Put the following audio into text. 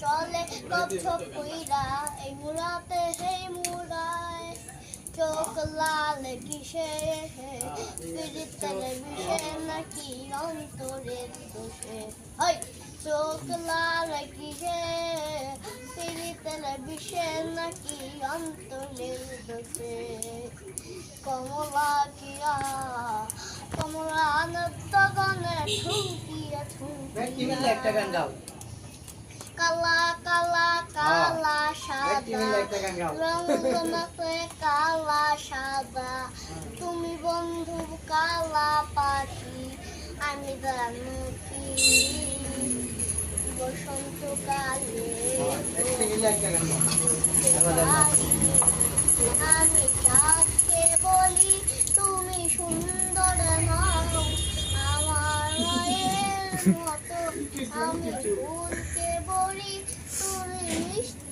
চলে কচ্ছপ কইরা এই মুরাতে সেই মুরায় চোখ লাল কিসে টেলিভিশন নাকি অন্তরের দোষে হয় চোখ লাল কিসে টেলিভিশন নাকি অন্তরের দোষে কমলা কিয়া কমলা নৃত্য গানে ঠুকিয়া ঠুকিয়া একটা গান গাও কালা কালা কালা সাদা রঙে কালা সাদা তুমি বন্ধু কালা পাখি আমি জানুকি বসন্ত কালে আমি চাঁদকে বলি তুমি সুন্দর নও আমার মায়ের মতো আমি ফুলকে বলি তুমি মিষ্টি